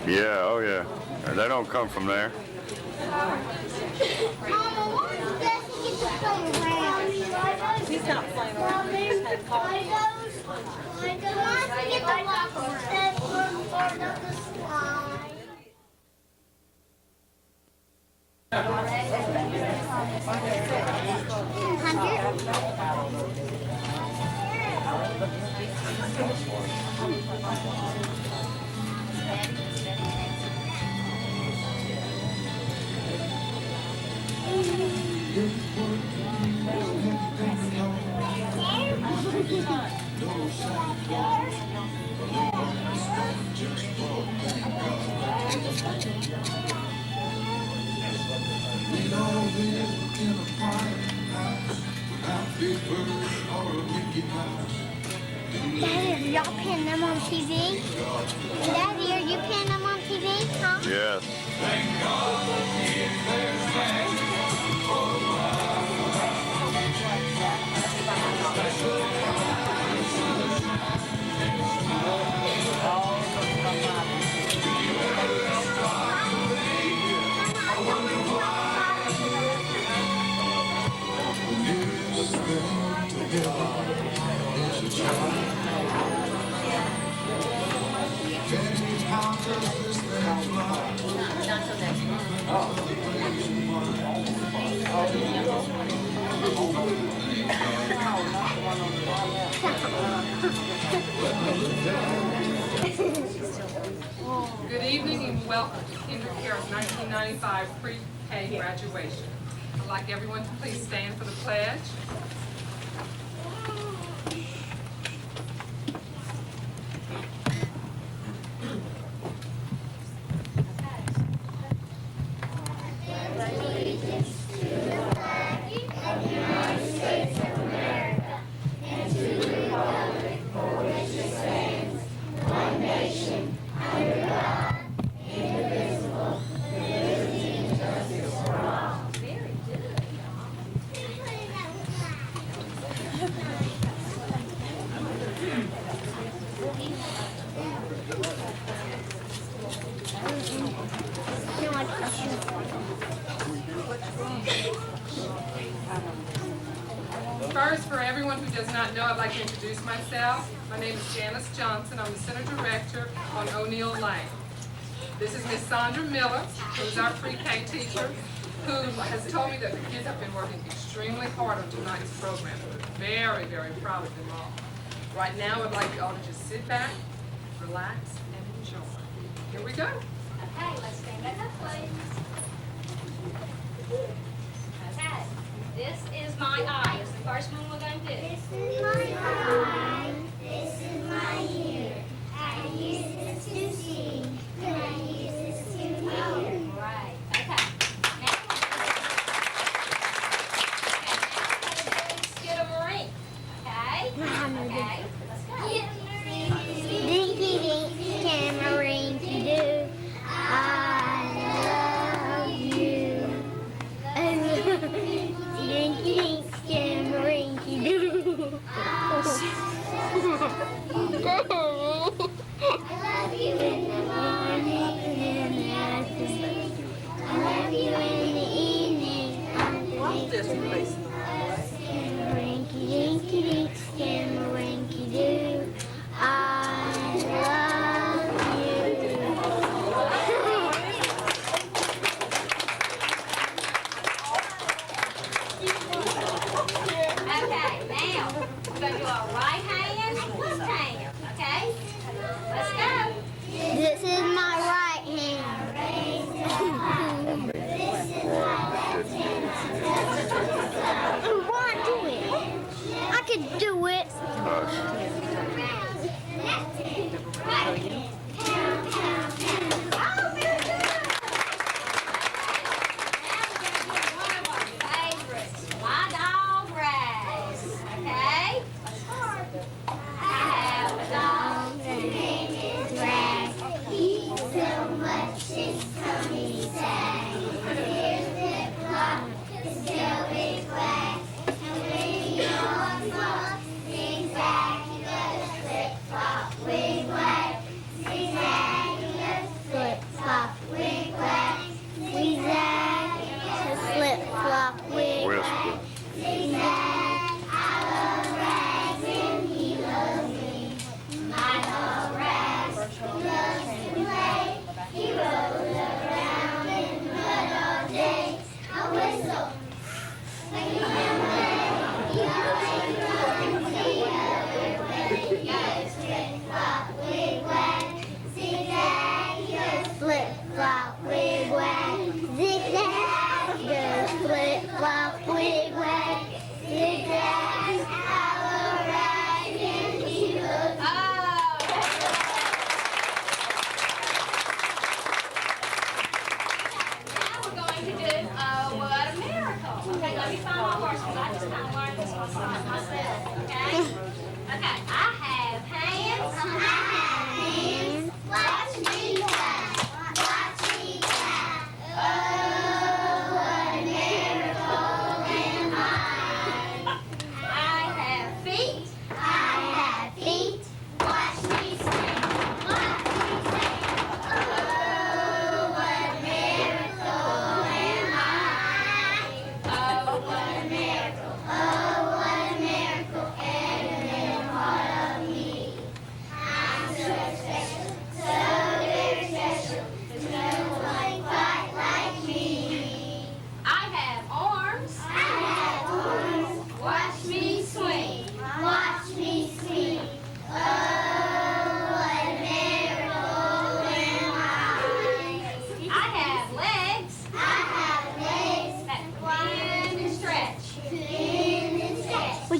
Yeah, oh yeah. They don't come from there. Mama, why does Jesse get to play around? He's not playing around. He just had coffee. Why does he get to walk instead of part of the slide? Daddy, are y'all playing them on TV? Daddy, are you playing them on TV? Huh? Yes. Good evening and welcome to Kendrick Harris 1995 pre-K graduation. I'd like everyone to please stand for the pledge. First, for everyone who does not know, I'd like to introduce myself. My name is Janice Johnson. I'm the Center Director on O'Neill Lane. This is Miss Sandra Miller, who's our pre-K teacher, who has told me that the kids have been working extremely hard on tonight's program. We're very, very proud of them all. Right now, I'd like you all to just sit back, relax, and enjoy. Here we go. Okay, let's stand back up, please. Okay, this is my eye. It's the first one we're going to do. This is my eye. This is my ear. I use this to see. And I use this to hear. Right. Okay. Now, skid of a ring. Okay? Okay. Let's go. Dinky dinky tamarinky doo. I love you. Dinky dinky tamarinky doo.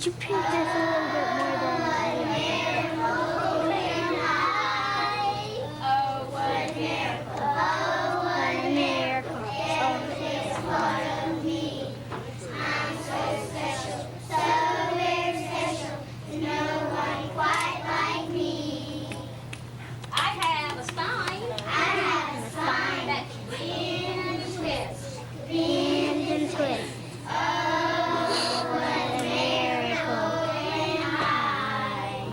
Could you paint this a little bit more than Oh, what a miracle. Oh, what a miracle. I'm so special, so very special. No one quite like me. I have a spine. I have a spine That can bend and twist. bend and twist. Oh, what a miracle.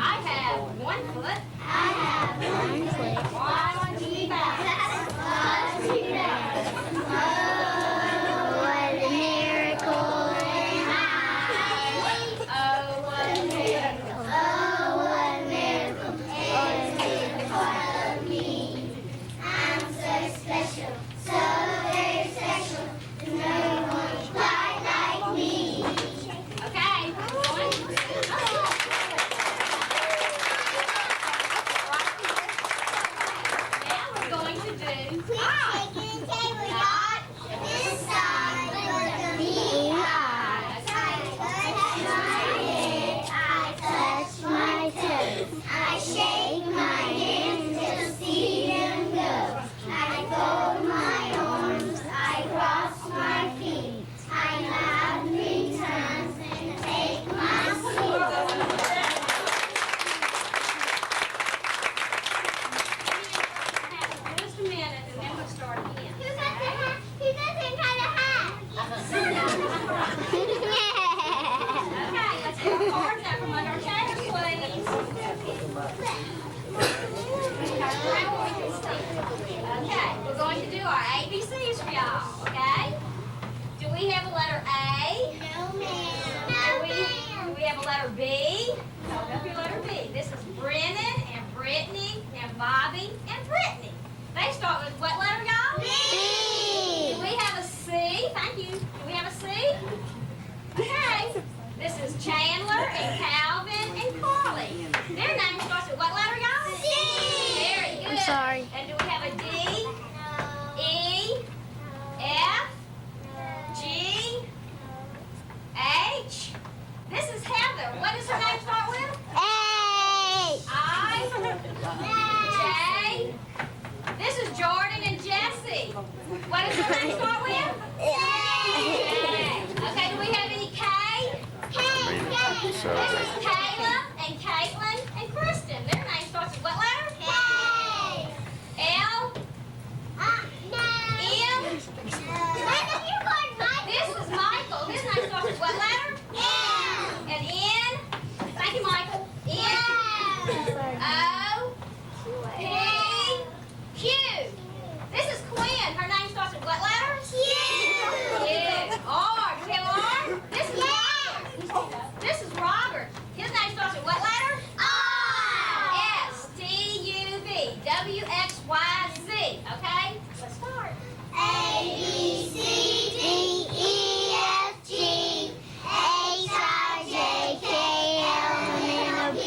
I have one foot. I have one foot. One knee back. Oh, what a miracle am I. Oh, what a miracle. Oh, what a miracle. I'm so special, so very special. No one quite like me. Okay, now we're going to do dot This side for the me eyes. I touch my toes. I shake my hands to see them go. I fold my arms. I cross my feet. I nod 3 times and take my seat. just a minute and then we'll start again. Who got the hat? Who doesn't have a hat? Okay, let's get our cards out from under our chairs, please. Okay, we're going to do our ABCs for y'all, okay? Do we have a letter A? No, ma'am. Do we have a letter B? Hold up your letter B. This is Brennan and Brittany and Bobby and Brittany. They start with what letter, y'all? Do we have a C? Thank you. Do we have a C? Okay. This is Chandler and Calvin and Carly. Their name starts with what letter, y'all? C. Very good. I'm sorry. And do we have a D, E, F, G, H? This is Heather. What does her name start with? A. I, J. This is Jordan and Jesse. What does her name start with? J. Okay, do we have any K? This is Caleb and Caitlin and Kristen. Their name starts with what letter? L, M. This is Michael. His name starts with what letter? And N. Thank you, Michael. N, O, P, Q. This is Quinn. Her name starts with what letter? Q. R. Do we have R? This is Robert. This is Robert. His name starts with what letter? S, T, U, V, W, X, Y, Z. Okay? Let's start. A, B, C, D, E, F, G, H, I, J, K, L, M, N, O, P,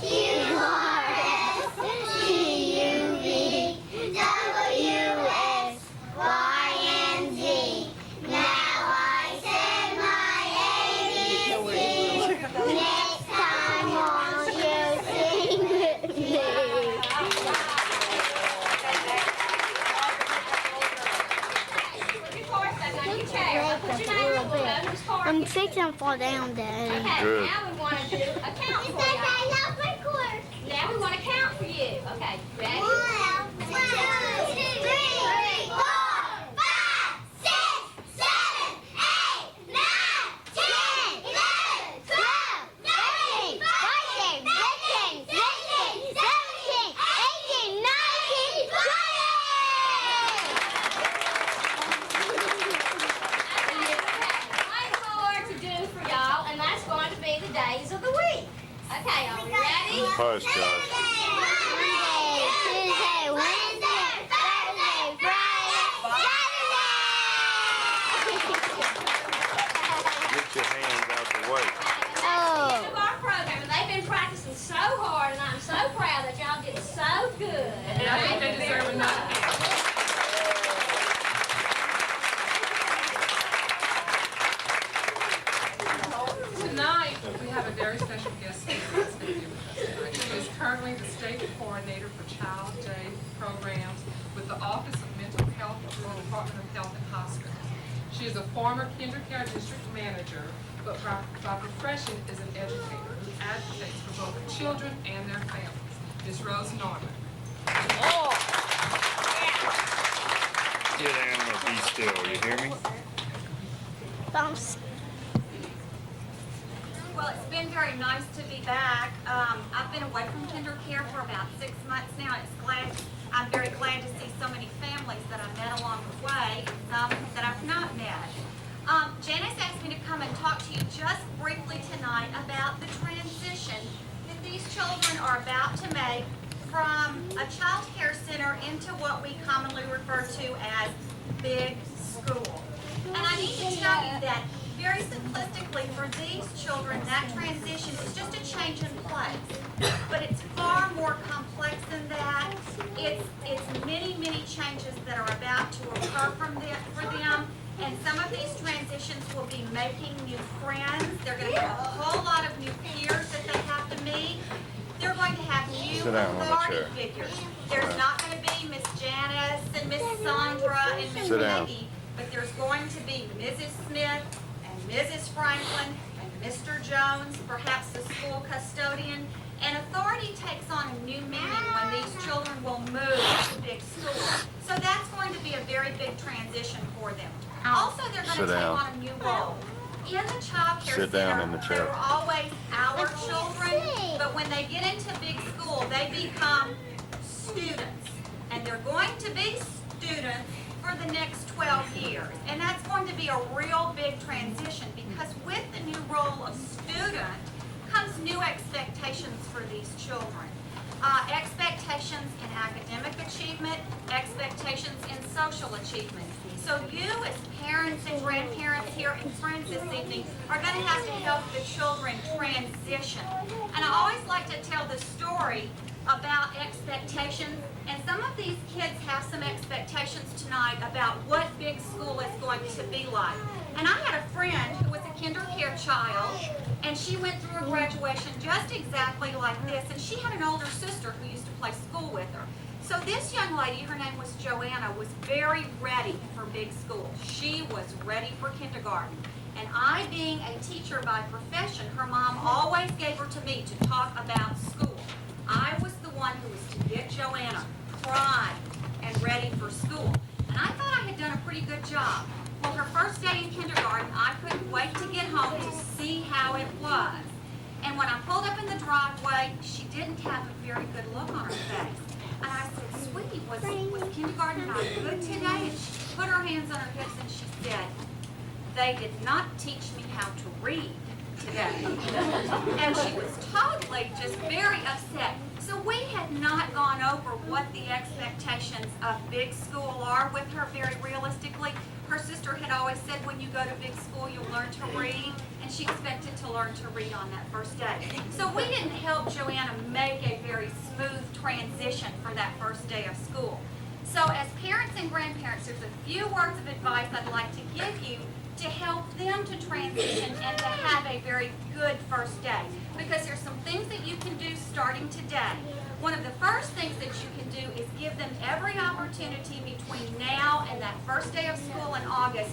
Q, R, S, T, U, V, W, X, Y, and Z. Now I said my ABC. Next time, won't you sing with me? Put your cards back on your chair. Put your name on whose card I'm you fixing to fall down, Daddy. Okay, Good. now we want to do a count for you. love my course. Now we want to count for you. Okay, ready? 1, 2, 3, 4, 5, 6, 7, 8, 9, 10, 11, 12, 13, 14, 15, 16, 17, 18, 19, 20. One more to do for y'all, and that's going to be the days of the week. Okay, are we ready? Hush, Josh. Monday, Tuesday, Wednesday, Thursday, Friday, Saturday. Get your hands out the way. End of our program, and they've been practicing so hard, and I'm so proud that y'all did so good. And I think they deserve another hand. Tonight, Coordinator for Child Day Programs with the Office of Mental Health through the Department of Health and Hospitals. She is a former KinderCare District Manager, but by profession is an educator who advocates for both children and their families. Ms. Rose Norman. Sit down or be still, you hear me? Bounce. Well, it's been very nice to be back. I've been away from KinderCare for about 6 months now. I'm very glad to see so many families that I met along the way and some that I've not met. Janice asked me to come and talk to you just briefly tonight about the transition that these children are about to make from a child care center into what we commonly refer to as big school. And I need to tell you that very simplistically for these children, that transition is just a change in place. But it's far more complex than that. It's many, many changes that are about to occur for them. And some of these transitions will be making new friends. They're going to have a whole lot of new peers that they have to meet. They're going to have new Sit down on the authority chair. figures. There's not going to be Miss Janice and Miss Sandra and Miss Sit down. Maggie, but there's going to be Mrs. Smith and Mrs. Franklin and Mr. Jones, perhaps the school custodian. And authority takes on a new meaning when these children will move to big school. So that's going to be a very big transition for them. Also, they're going Sit to take down. on a new role. In the child care Sit down center, in the chair. there are always our children, but when they get into big school, they become students. And they're going to be students for the next 12 years. And that's going to be a real big transition because with the new role of student comes new expectations for these children. Expectations in academic achievement, expectations in social achievement. So you as parents and grandparents here and friends this evening are going to have to help the children transition. And I always like to tell the story about expectations, and some of these kids have some expectations tonight about what big school is going to be like. And I had a friend who was a KinderCare child, and she went through a graduation just exactly like this, and she had an older sister who used to play school with her. So this young lady, her name was Joanna, was very ready for big school. She was ready for kindergarten. And I, being a teacher by profession, her mom always gave her to me to talk about school. I was the one who was to get Joanna primed and ready for school. And I thought I had done a pretty good job. Well, her first day in kindergarten, I couldn't wait to get home to see how it was. And when I pulled up in the driveway, she didn't have a very good look on her face. And I said, sweetie, was kindergarten not good today? And she put her hands on her hips and she said, they did not teach me how to read today. And she was totally just very upset. So we had not gone over what the expectations of big school are with her very realistically. Her sister had always said when you go to big school you'll learn to read, and she expected to learn to read on that first day. So we didn't help Joanna make a very smooth transition for that first day of school. So as parents and grandparents, there's a few words of advice I'd like to give you to help them to transition and to have a very good first day. Because there's some things that you can do starting today. One of the first things that you can do is give them every opportunity between now and that first day of school in August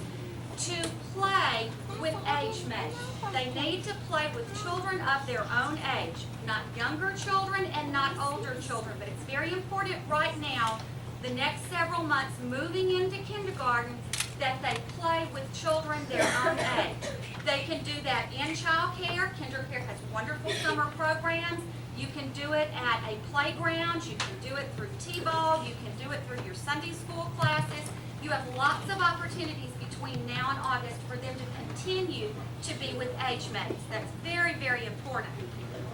to play with age mates. They need to play with children of their own age, not younger children and not older children. But it's very important right now, the next several months moving into kindergarten, that they play with children their own age. They can do that in child care. KinderCare has wonderful summer programs. You can do it at a playground. You can do it through T-ball. You can do it through your Sunday school classes. You have lots of opportunities between now and August for them to continue to be with age mates. That's very, very important.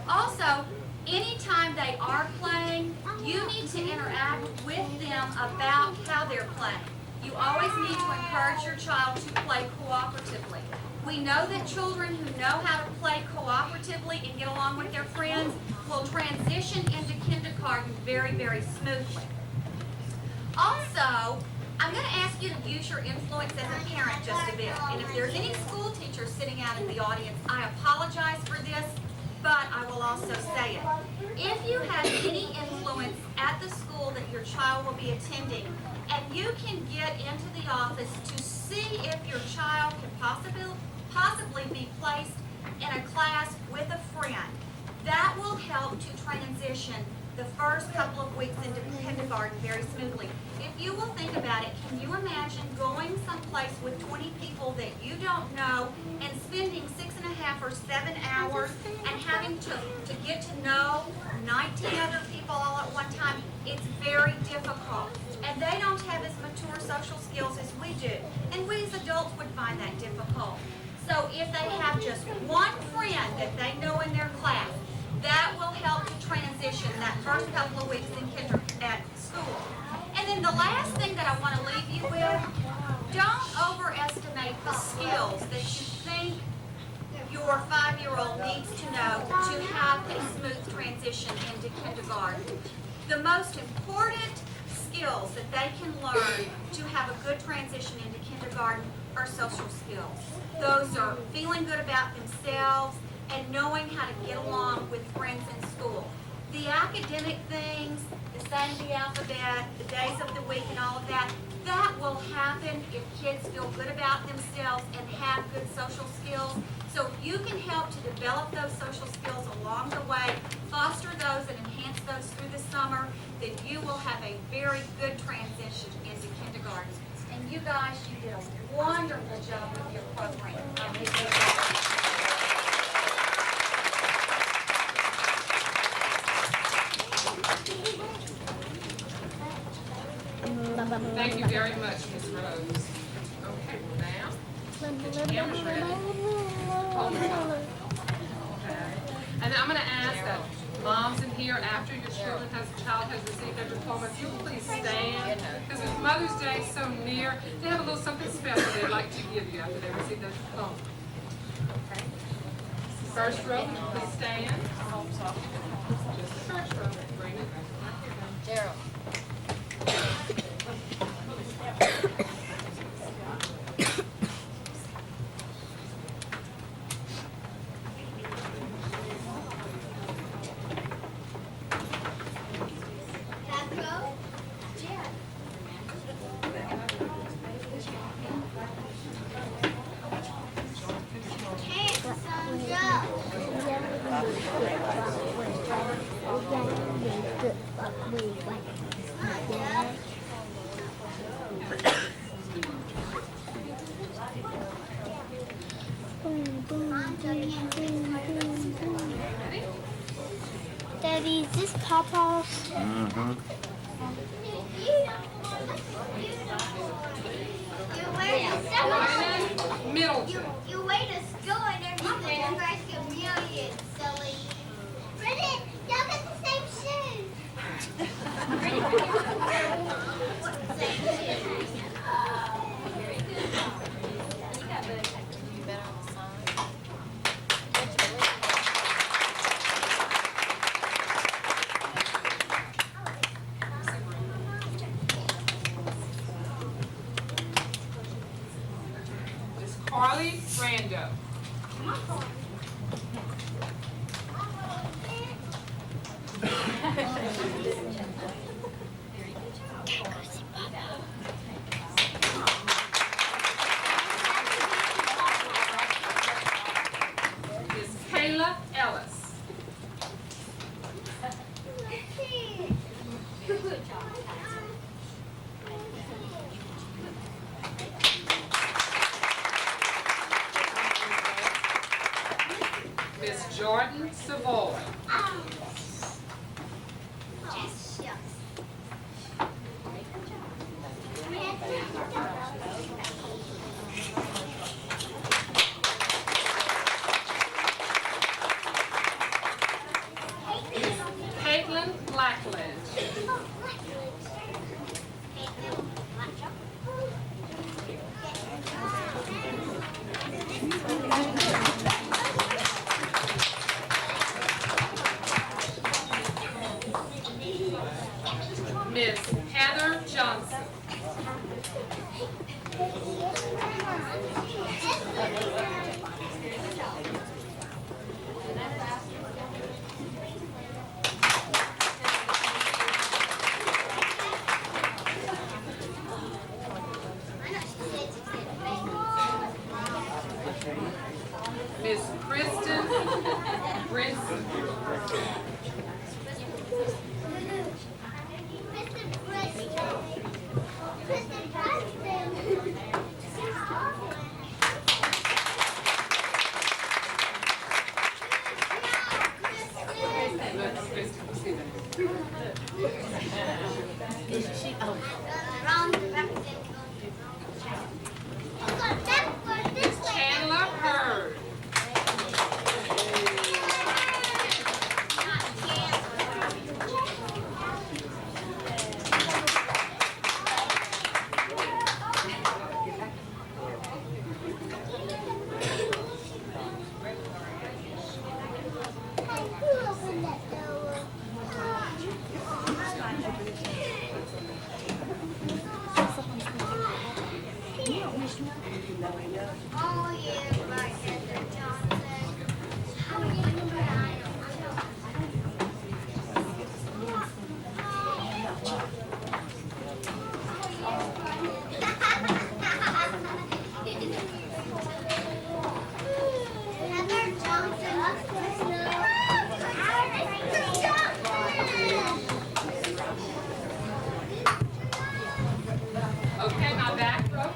Also, anytime they are playing, you need to interact with them about how they're playing. You always need to encourage your child to play cooperatively. We know that children who know how to play cooperatively and get along with their friends will transition into kindergarten very, very smoothly. Also, I'm going to ask you to use your influence as a parent just a bit. And if there's any school teachers sitting out in the audience, I apologize for this. but I will also say it. If you have any influence at the school that your child will be attending, and you can get into the office to see if your child can possibly be placed in a class with a friend, that will help to transition the first couple of weeks into kindergarten very smoothly. If you will think about it, can you imagine going someplace with 20 people that you don't know and spending 6.5 or 7 hours and having to get to know 19 other people all at one time? It's very difficult. And they don't have as mature social skills as we do. And we as adults would find that difficult. So if they have just one friend that they know in their class, that will help to transition that first couple of weeks in at school. And then the last thing that I want to leave you with, don't overestimate the skills that you think your 5-year-old needs to know to have a smooth transition into kindergarten. The most important skills that they can learn to have a good transition into kindergarten are social skills. Those are feeling good about themselves and knowing how to get along with friends in school. The academic things, the saying the alphabet, the days of the week and all of that, that will happen if kids feel good about themselves and have good social skills. So if you can help to develop those social skills along the way, foster those and enhance those through the summer, then you will have a very good transition into kindergarten. And you guys, you did a wonderful job with your program. Thank you very much, Ms. Rose. Okay, now, get your cameras ready. Hold it up. Okay. And I'm going to ask that moms in here, after your child has received their diploma, if you will please stand, because it's Mother's Day so near, they have a little something special they'd like to give you after they receive their diploma. Okay. First row, would you please stand? Just the first row. Bring it right here. Gerald. Daddy, is this Papa's? Mm-hmm. Middleton. You wait to school and everything. You guys get millions, silly. Bridget, y'all got the same shoes. Miss Carly Rando. Miss Kayla Ellis. Miss Jordan Savoy. Caitlin Blackledge. Miss Heather Johnson.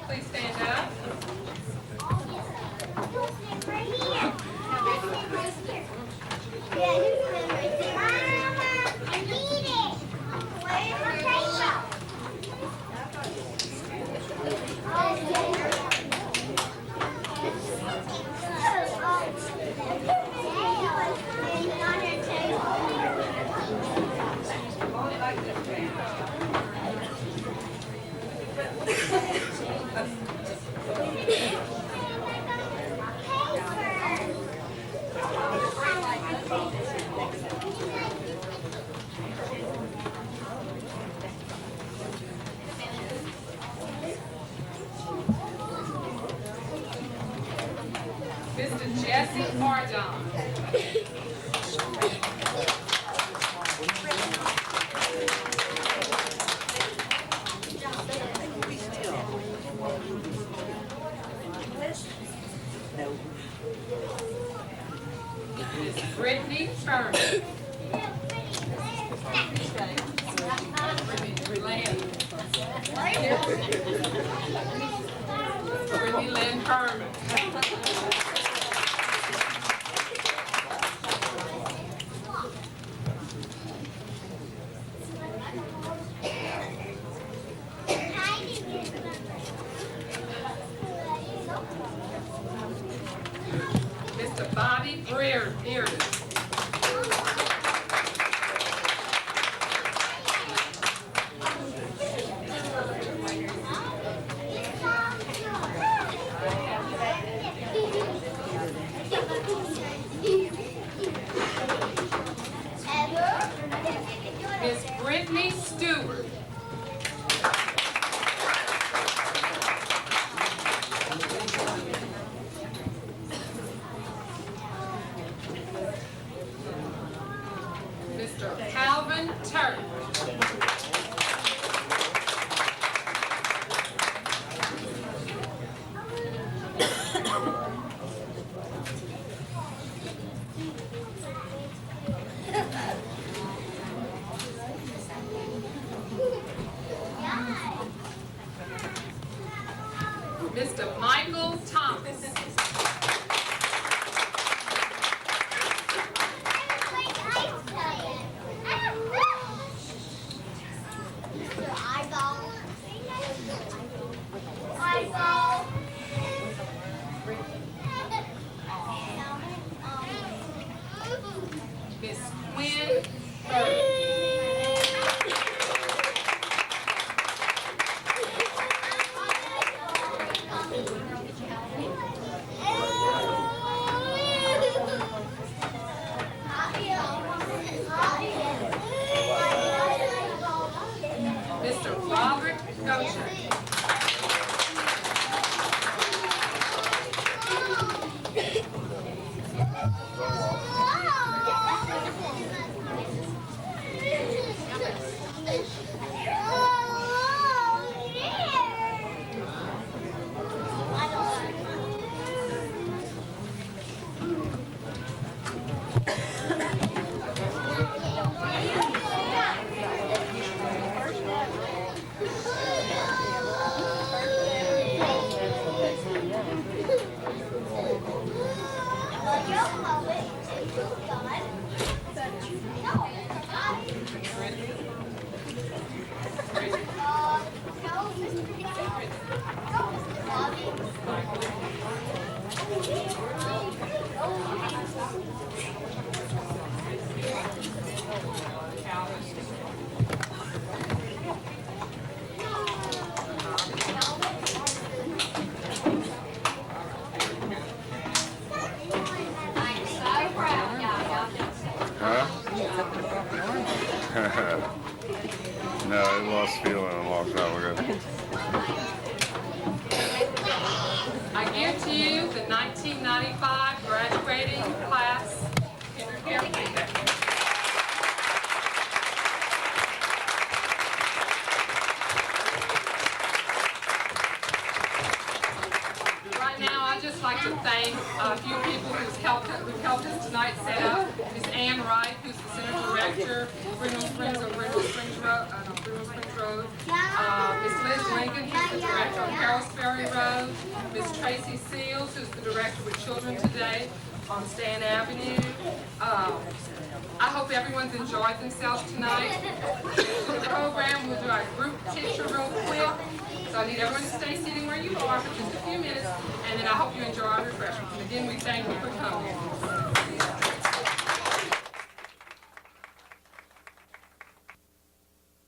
please stand up. Mr. Jesse Ardon. Miss Brittany Furman. Brittany Lynn Furman. Mr. Bobby Bearden. Miss Brittany Stewart. Mr. Calvin Turk. Mr. Michael Thomas. Miss Quinn Burke. Mr. Robert Gosher. No, it lost feeling a long time ago. I give to you the 1995 graduating class in Fairfield. Right now, I'd just like to thank a few people who've helped us tonight set up. Miss Ann Wright, who's the center director, Brindle Springs Road. Miss Liz Lincoln, who's the director of on Carroll Ferry Road. Miss Tracy Seals, who's the director with Children Today on Stan Avenue. I hope everyone's enjoyed themselves tonight. For the program, we'll do our group picture real quick. So I need everyone to stay sitting where you are for just a few minutes, and then I hope you enjoy our refreshments. And again, we thank you for coming.